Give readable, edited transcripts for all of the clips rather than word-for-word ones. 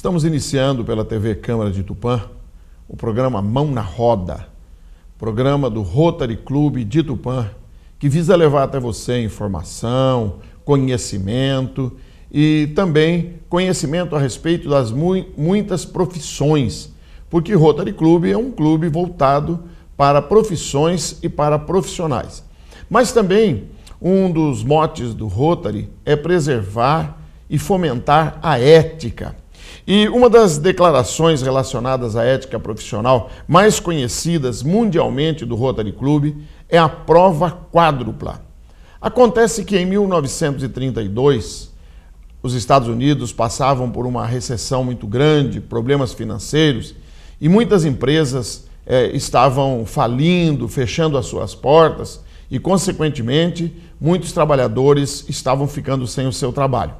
Estamos iniciando pela TV Câmara de Tupã o programa Mão na Roda, programa do Rotary Club de Tupã, que visa levar até você informação, conhecimento e também conhecimento a respeito das muitas profissões, porque Rotary Club é um clube voltado para profissões e para profissionais. Mas também um dos motes do Rotary é preservar e fomentar a ética. E uma das declarações relacionadas à ética profissional mais conhecidas mundialmente do Rotary Club é a prova quádrupla. Acontece que em 1932, os Estados Unidos passavam por uma recessão muito grande, problemas financeiros, e muitas empresas estavam falindo, fechando as suas portas, e, consequentemente, muitos trabalhadores estavam ficando sem o seu trabalho.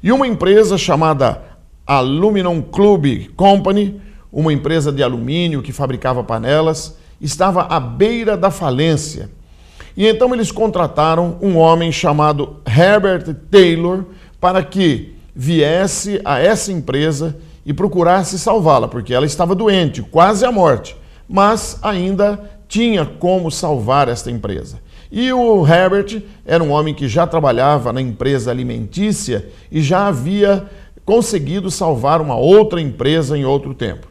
E uma empresa chamada Aluminum Club Company, uma empresa de alumínio que fabricava panelas, estava à beira da falência. E então eles contrataram um homem chamado Herbert Taylor para que viesse a essa empresa e procurasse salvá-la, porque ela estava doente, quase à morte, mas ainda tinha como salvar esta empresa. E o Herbert era um homem que já trabalhava na empresa alimentícia e já havia conseguido salvar uma outra empresa em outro tempo.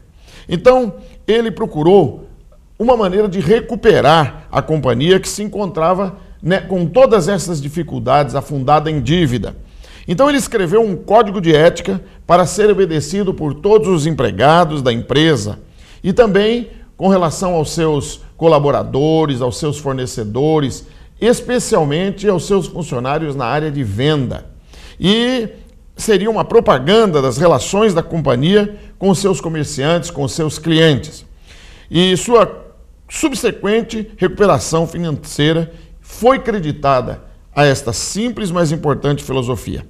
Então, ele procurou uma maneira de recuperar a companhia que se encontrava, com todas essas dificuldades, afundada em dívida. Então, ele escreveu um código de ética para ser obedecido por todos os empregados da empresa e também com relação aos seus colaboradores, aos seus fornecedores, especialmente aos seus funcionários na área de venda. E seria uma propaganda das relações da companhia com os seus comerciantes, com os seus clientes. E sua subsequente recuperação financeira foi creditada a esta simples, mas importante filosofia.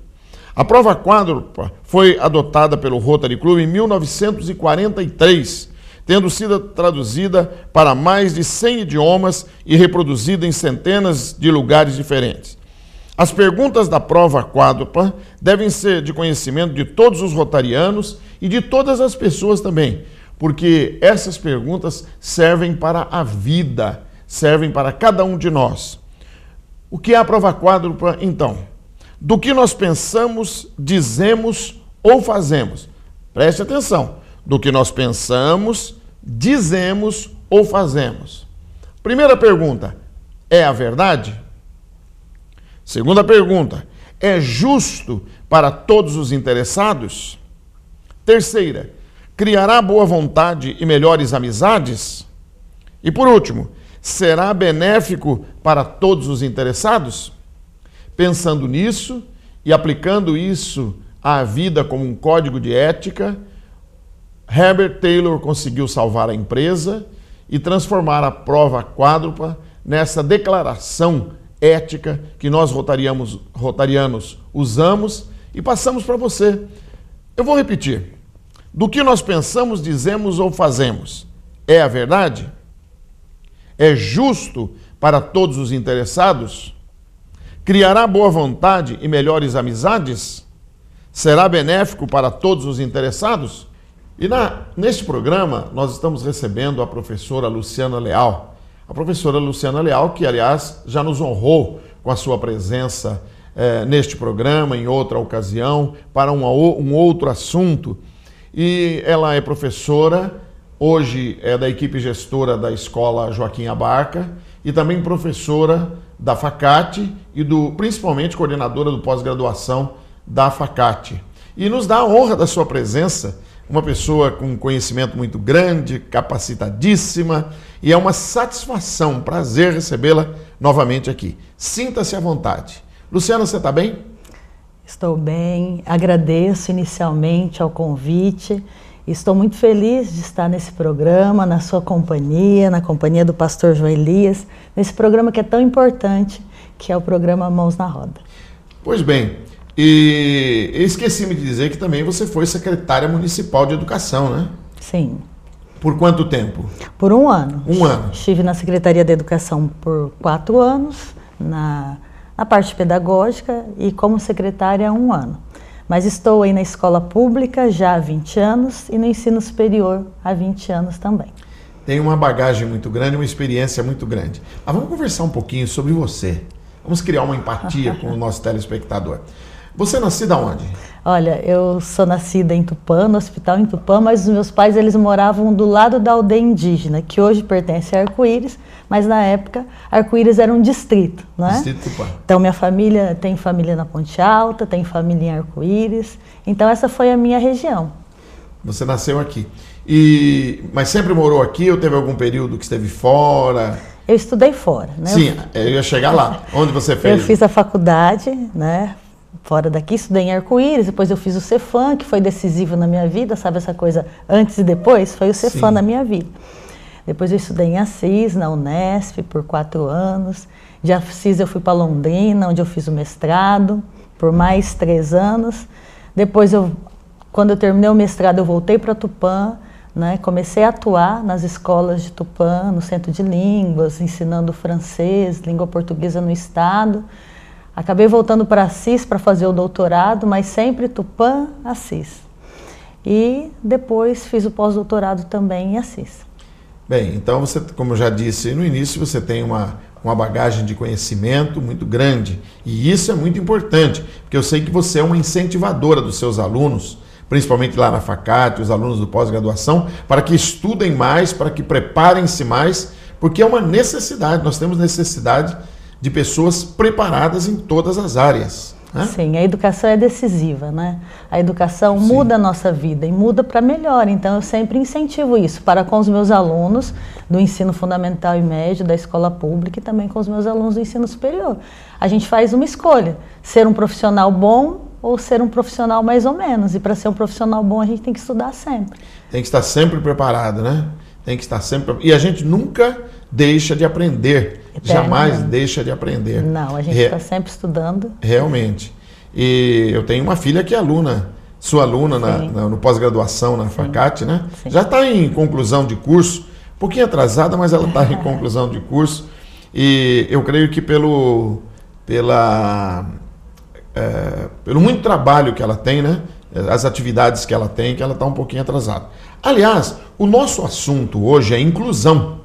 A prova quádrupla foi adotada pelo Rotary Club em 1943, tendo sido traduzida para mais de 100 idiomas e reproduzida em centenas de lugares diferentes. As perguntas da prova quádrupla devem ser de conhecimento de todos os rotarianos e de todas as pessoas também, porque essas perguntas servem para a vida, servem para cada um de nós. O que é a prova quádrupla, então? Do que nós pensamos, dizemos ou fazemos? Preste atenção. Do que nós pensamos, dizemos ou fazemos. Primeira pergunta, é a verdade? Segunda pergunta, é justo para todos os interessados? Terceira, criará boa vontade e melhores amizades? E por último, será benéfico para todos os interessados? Pensando nisso e aplicando isso à vida como um código de ética, Herbert Taylor conseguiu salvar a empresa e transformar a prova quádrupla nessa declaração ética que nós rotarianos usamos e passamos para você. Eu vou repetir. Do que nós pensamos, dizemos ou fazemos? É a verdade? É justo para todos os interessados? Criará boa vontade e melhores amizades? Será benéfico para todos os interessados? E neste programa nós estamos recebendo a professora Luciana Leal. A professora Luciana Leal, que aliás já nos honrou com a sua presença neste programa, em outra ocasião, para um outro assunto. E ela é professora, hoje é da equipe gestora da Escola Joaquim Abarca e também professora da FACAT e principalmente coordenadora do pós-graduação da FACAT. E nos dá a honra da sua presença, uma pessoa com conhecimento muito grande, capacitadíssima, e é uma satisfação, um prazer recebê-la novamente aqui. Sinta-se à vontade. Luciana, você está bem? Estou bem, agradeço inicialmente ao convite. Estou muito feliz de estar nesse programa, na sua companhia, na companhia do pastor João Elias, nesse programa que é tão importante, que é o programa Mãos na Roda. Pois bem, e esqueci-me de dizer que também você foi secretária municipal de educação, né? Sim. Por quanto tempo? Por um ano. Um ano. Estive na Secretaria de Educação por 4 anos, na parte pedagógica, e como secretária 1 ano. Mas estou aí na escola pública já há 20 anos e no ensino superior há 20 anos também. Tem uma bagagem muito grande, uma experiência muito grande. Mas vamos conversar um pouquinho sobre você. Vamos criar uma empatia com o nosso telespectador. Você é nascida onde? Olha, eu sou nascida em Tupã, no hospital em Tupã, mas os meus pais eles moravam do lado da aldeia indígena, que hoje pertence a Arco-Íris, mas na época Arco-Íris era um distrito, não é? Distrito Tupã. Então minha família tem família na Ponte Alta, tem família em Arco-Íris, então essa foi a minha região. Você nasceu aqui. Mas sempre morou aqui ou teve algum período que esteve fora? Eu estudei fora, né? Sim, eu ia chegar lá. Onde você fez? Eu fiz a faculdade, né? Fora daqui, estudei em Arco-Íris, depois eu fiz o Cefam, que foi decisivo na minha vida, sabe essa coisa antes e depois? Foi o Cefam na minha vida. Depois eu estudei em Assis, na Unesp, por 4 anos. De Assis eu fui para Londrina, onde eu fiz o mestrado, por mais 3 anos. Depois, quando eu terminei o mestrado, eu voltei para Tupã, né? Comecei a atuar nas escolas de Tupã, no Centro de Línguas, ensinando francês, língua portuguesa no estado. Acabei voltando para Assis para fazer o doutorado, mas sempre Tupã, Assis. E depois fiz o pós-doutorado também em Assis. Bem, então você, como eu já disse no início, você tem uma bagagem de conhecimento muito grande. E isso é muito importante, porque eu sei que você é uma incentivadora dos seus alunos, principalmente lá na Facate, os alunos do pós-graduação, para que estudem mais, para que preparem-se mais, porque é uma necessidade, nós temos necessidade de pessoas preparadas em todas as áreas. Né? Sim, a educação é decisiva, né? A educação muda a nossa vida e muda para melhor, então eu sempre incentivo isso para com os meus alunos do ensino fundamental e médio, da escola pública e também com os meus alunos do ensino superior. A gente faz uma escolha, ser um profissional bom ou ser um profissional mais ou menos, e para ser um profissional bom a gente tem que estudar sempre. Tem que estar sempre preparado, né? Tem que estar sempre... E a gente nunca deixa de aprender. Jamais deixa de aprender. Não, a gente está sempre estudando. Realmente. E eu tenho uma filha que é aluna, sua aluna no pós-graduação na Facate, né? Sim. Já está em conclusão de curso, um pouquinho atrasada, mas ela está em conclusão de curso. E eu creio que pelo muito trabalho que ela tem, né? As atividades que ela tem, que ela está um pouquinho atrasada. Aliás, o nosso assunto hoje é inclusão.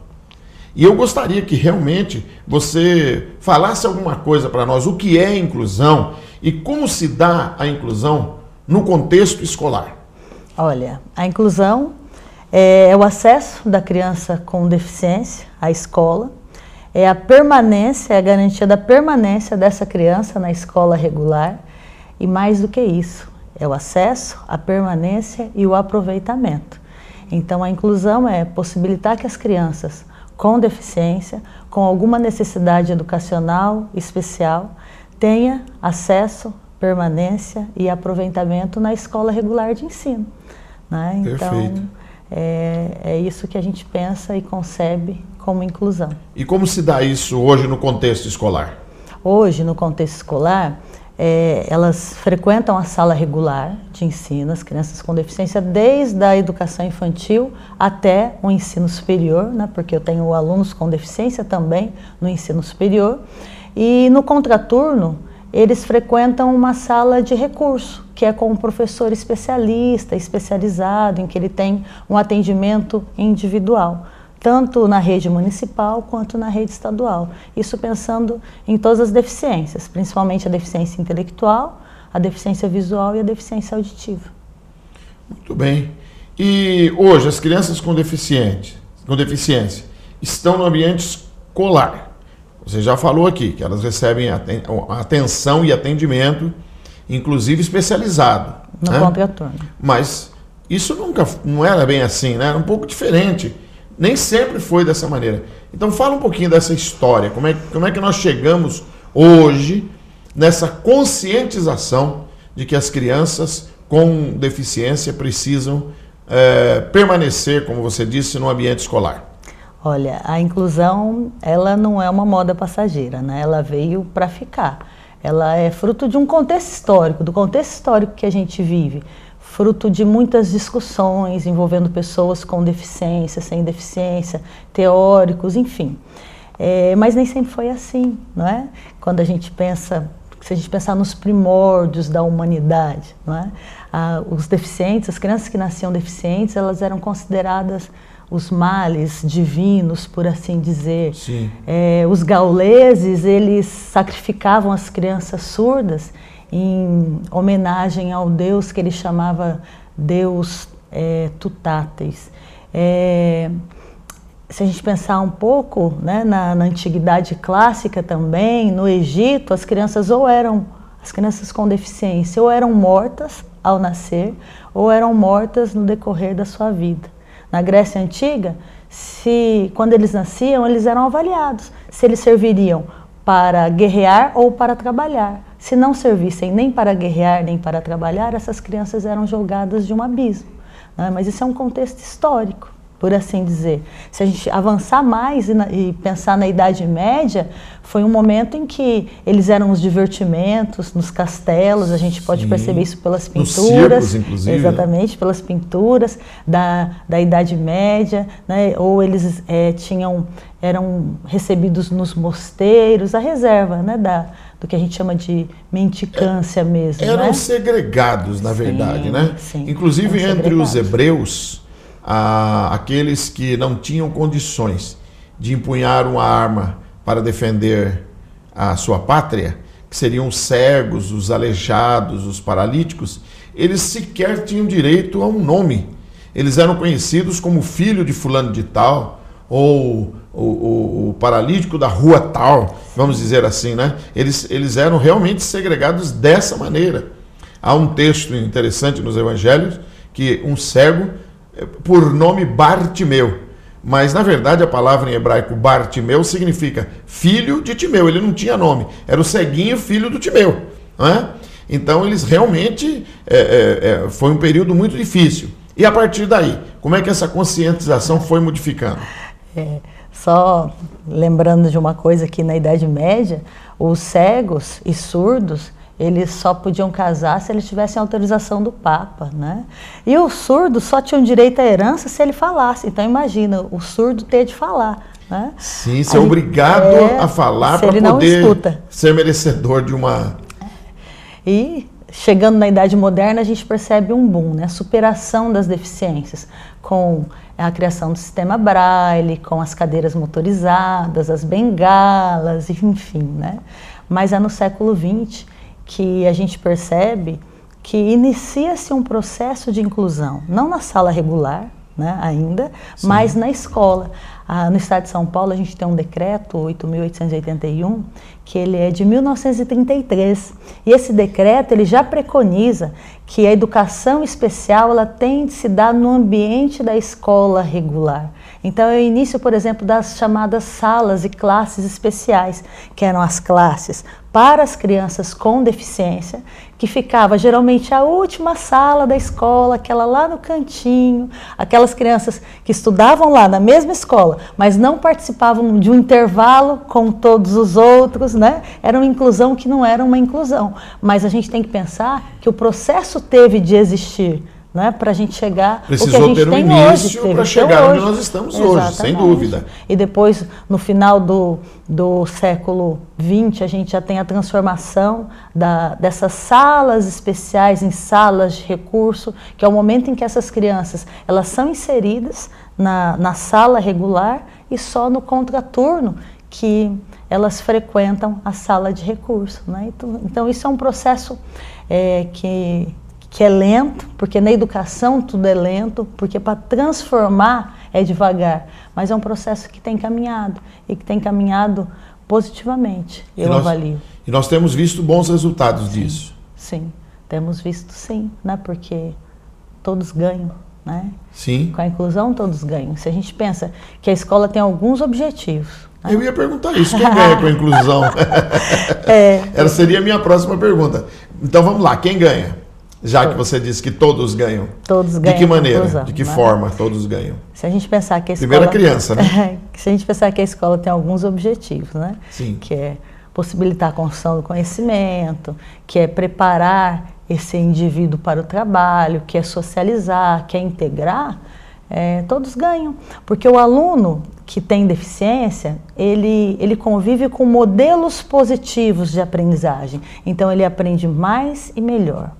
E eu gostaria que realmente você falasse alguma coisa para nós, o que é inclusão e como se dá a inclusão no contexto escolar. Olha, a inclusão é o acesso da criança com deficiência à escola, é a permanência, é a garantia da permanência dessa criança na escola regular e mais do que isso, é o acesso, a permanência e o aproveitamento. Então a inclusão é possibilitar que as crianças com deficiência, com alguma necessidade educacional especial, tenha acesso, permanência e aproveitamento na escola regular de ensino. Né? Então, é isso que a gente pensa e concebe como inclusão. E como se dá isso hoje no contexto escolar? Hoje, no contexto escolar, elas frequentam a sala regular de ensino, as crianças com deficiência, desde a educação infantil até o ensino superior, né, porque eu tenho alunos com deficiência também no ensino superior. E no contraturno, eles frequentam uma sala de recurso, que é com um professor especialista, especializado, em que ele tem um atendimento individual, tanto na rede municipal quanto na rede estadual. Isso pensando em todas as deficiências, principalmente a deficiência intelectual, a deficiência visual e a deficiência auditiva. Muito bem. E hoje as crianças com deficiência estão no ambiente escolar. Você já falou aqui que elas recebem atenção e atendimento, inclusive especializado. No contraturno. Mas isso não era bem assim, né? Era um pouco diferente. Nem sempre foi dessa maneira. Então fala um pouquinho dessa história, como é que nós chegamos hoje nessa conscientização de que as crianças com deficiência precisam permanecer, como você disse, no ambiente escolar. Olha, a inclusão, ela não é uma moda passageira, né? Ela veio para ficar. Ela é fruto de um contexto histórico, do contexto histórico que a gente vive. Fruto de muitas discussões envolvendo pessoas com deficiência, sem deficiência, teóricos, enfim. Mas nem sempre foi assim, não é? Quando a gente pensa se a gente pensar nos primórdios da humanidade, não é? Os deficientes, as crianças que nasciam deficientes, elas eram consideradas os males divinos, por assim dizer. Os gauleses, eles sacrificavam as crianças surdas em homenagem ao deus que ele chamava Deus Tutáteis. Se a gente pensar um pouco, né, na antiguidade clássica também, no Egito, as crianças com deficiência, ou eram mortas ao nascer, ou eram mortas no decorrer da sua vida. Na Grécia Antiga, quando eles nasciam, eles eram avaliados se eles serviriam para guerrear ou para trabalhar. Se não servissem nem para guerrear nem para trabalhar, essas crianças eram jogadas de um abismo, né? Mas isso é um contexto histórico, por assim dizer. Se a gente avançar mais e pensar na Idade Média, foi um momento em que eles eram os divertimentos, nos castelos, a gente pode perceber isso pelas pinturas. Nos circos, inclusive. Exatamente, né? Pelas pinturas da Idade Média, né? Ou eles eram recebidos nos mosteiros, a reserva, né? Do que a gente chama de mendicância mesmo. Eram, né? Segregados, na verdade, né? Sim, inclusive entre os hebreus, aqueles que não tinham condições de empunhar uma arma para defender a sua pátria, que seriam os cegos, os aleijados, os paralíticos, eles sequer tinham direito a um nome. Eles eram conhecidos como filho de fulano de tal, ou o paralítico da rua tal, vamos dizer assim, né? Eles eram realmente segregados dessa maneira. Há um texto interessante nos evangelhos que um cego, por nome Bartimeu, mas na verdade a palavra em hebraico Bartimeu significa filho de Timeu. Ele não tinha nome, era o ceguinho filho do Timeu, não é? Então eles realmente foi um período muito difícil. E a partir daí, como é que essa conscientização foi modificando? Só lembrando de uma coisa que na Idade Média, os cegos e surdos, eles só podiam casar se eles tivessem autorização do Papa, né? E os surdos só tinham direito à herança se ele falasse. Então imagina, o surdo ter de falar, né? Sim, ser obrigado a falar para poder ser merecedor de uma... E chegando na Idade Moderna, a gente percebe um boom, né? A superação das deficiências, com a criação do sistema Braille, com as cadeiras motorizadas, as bengalas, enfim, né? Mas é no século XX que a gente percebe que inicia-se um processo de inclusão, não na sala regular, né, ainda, sim, mas na escola. No estado de São Paulo, a gente tem um decreto, 8.881, que ele é de 1933. E esse decreto, ele já preconiza que a educação especial, ela tem de se dar no ambiente da escola regular. Então, é o início, por exemplo, das chamadas salas e classes especiais, que eram as classes para as crianças com deficiência, que ficava geralmente a última sala da escola, aquela lá no cantinho, aquelas crianças que estudavam lá na mesma escola, mas não participavam de um intervalo com todos os outros, né? Era uma inclusão que não era uma inclusão. Mas a gente tem que pensar que o processo teve de existir, né, para a gente chegar Precisou o que a gente ter um tem início hoje, para chegar onde nós estamos hoje, sem dúvida. E depois, no final do século XX, a gente já tem a transformação dessas salas especiais em salas de recurso, que é o momento em que essas crianças elas são inseridas na sala regular e só no contraturno que elas frequentam a sala de recurso, né? Então isso é um processo que é lento, porque na educação tudo é lento, porque para transformar é devagar, mas é um processo que tem caminhado, e que tem caminhado positivamente, eu avalio. E nós temos visto bons resultados disso. Sim, temos visto sim, né? Porque todos ganham, né? Sim. Com a inclusão todos ganham. Se a gente pensa que a escola tem alguns objetivos, né? Eu ia perguntar isso, quem ganha com a inclusão? Essa seria a minha próxima pergunta. Então vamos lá, quem ganha? Já que você disse que todos ganham. Todos ganham. De que maneira? De que forma todos ganham? Se a gente pensar que a escola... Primeira criança, né? Se a gente pensar que a escola tem alguns objetivos, né? Sim. Que é possibilitar a construção do conhecimento, que é preparar esse indivíduo para o trabalho, que é socializar, que é integrar, todos ganham. Porque o aluno que tem deficiência, ele convive com modelos positivos de aprendizagem. Então, ele aprende mais e melhor.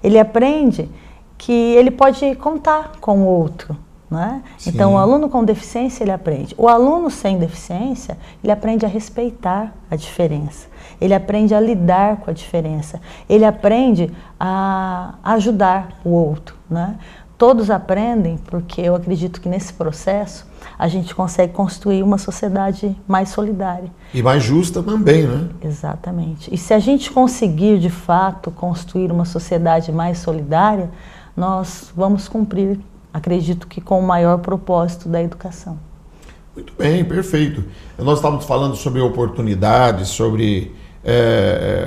Ele aprende que ele pode contar com o outro, né? Então, o aluno com deficiência, ele aprende. O aluno sem deficiência, ele aprende a respeitar a diferença. Ele aprende a lidar com a diferença. Ele aprende a ajudar o outro, né? Todos aprendem porque eu acredito que nesse processo a gente consegue construir uma sociedade mais solidária. E mais justa também, né? Exatamente. E se a gente conseguir, de fato, construir uma sociedade mais solidária, nós vamos cumprir, acredito que com o maior propósito da educação. Muito bem, perfeito. Nós estávamos falando sobre oportunidades, sobre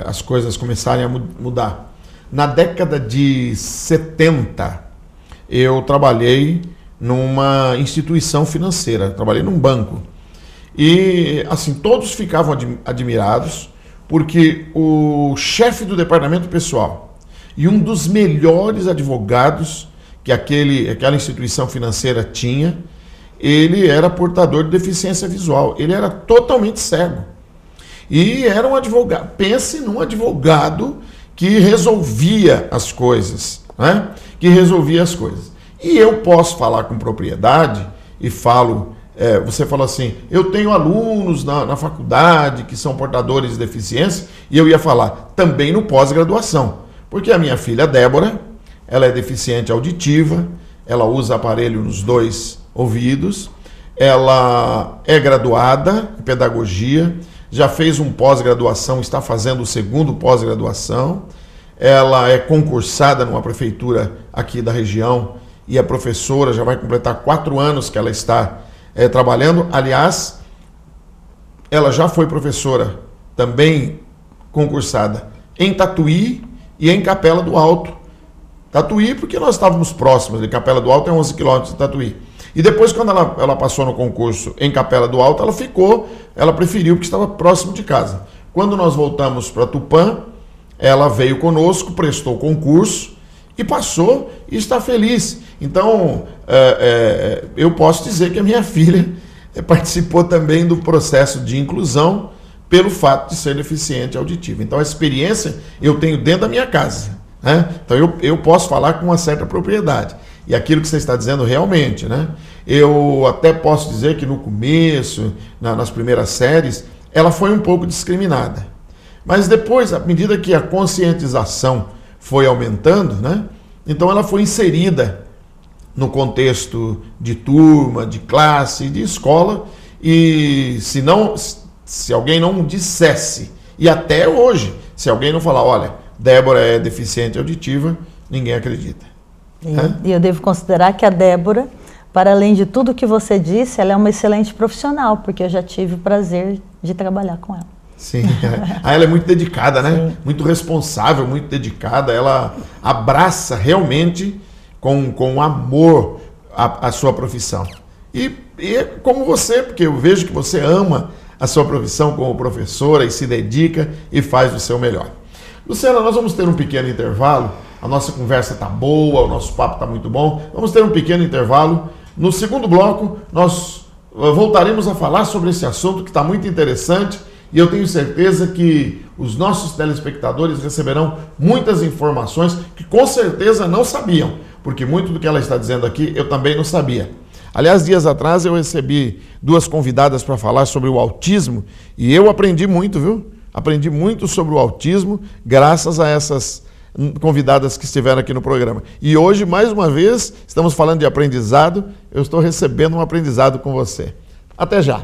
as coisas começarem a mudar. Na década de 70, eu trabalhei numa instituição financeira, trabalhei num banco. E, assim, todos ficavam admirados porque o chefe do departamento pessoal e um dos melhores advogados que aquela instituição financeira tinha, ele era portador de deficiência visual, ele era totalmente cego. E era um advogado, pense num advogado que resolvia as coisas, né? Que resolvia as coisas. E eu posso falar com propriedade e falo, você fala assim, eu tenho alunos na faculdade que são portadores de deficiência, e eu ia falar também no pós-graduação, porque a minha filha Débora, ela é deficiente auditiva, ela usa aparelho nos 2 ouvidos, ela é graduada em pedagogia, já fez um pós-graduação, está fazendo o 2º pós-graduação, ela é concursada numa prefeitura aqui da região e é professora, já vai completar 4 anos que ela está trabalhando. Aliás, ela já foi professora também concursada em Tatuí e em Capela do Alto. Tatuí porque nós estávamos próximos, de Capela do Alto é 11 quilômetros de Tatuí. E depois, quando ela passou no concurso em Capela do Alto, ela preferiu porque estava próximo de casa. Quando nós voltamos para Tupã, ela veio conosco, prestou concurso e passou e está feliz. Então, eu posso dizer que a minha filha participou também do processo de inclusão pelo fato de ser deficiente auditiva. Então, a experiência eu tenho dentro da minha casa, né? Então, eu posso falar com uma certa propriedade. E aquilo que você está dizendo realmente, né? Eu até posso dizer que no começo, nas primeiras séries, ela foi um pouco discriminada. Mas depois, à medida que a conscientização foi aumentando, né? Então ela foi inserida no contexto de turma, de classe, de escola, e se alguém não dissesse, e até hoje, se alguém não falar, olha, Débora é deficiente auditiva, ninguém acredita. E eu devo considerar que a Débora, para além de tudo que você disse, ela é uma excelente profissional, porque eu já tive o prazer de trabalhar com ela. Sim, ela é muito dedicada, né? Sim. Muito responsável, muito dedicada. Ela abraça realmente com amor a sua profissão. E é como você, porque eu vejo que você ama a sua profissão como professora e se dedica e faz o seu melhor. Luciana, nós vamos ter um pequeno intervalo. A nossa conversa está boa, o nosso papo está muito bom. Vamos ter um pequeno intervalo. No 2º bloco, nós voltaremos a falar sobre esse assunto que está muito interessante e eu tenho certeza que os nossos telespectadores receberão muitas informações que com certeza não sabiam, porque muito do que ela está dizendo aqui eu também não sabia. Aliás, dias atrás eu recebi 2 convidadas para falar sobre o autismo e eu aprendi muito, viu? Aprendi muito sobre o autismo graças a essas convidadas que estiveram aqui no programa. E hoje, mais uma vez, estamos falando de aprendizado, eu estou recebendo um aprendizado com você. Até já!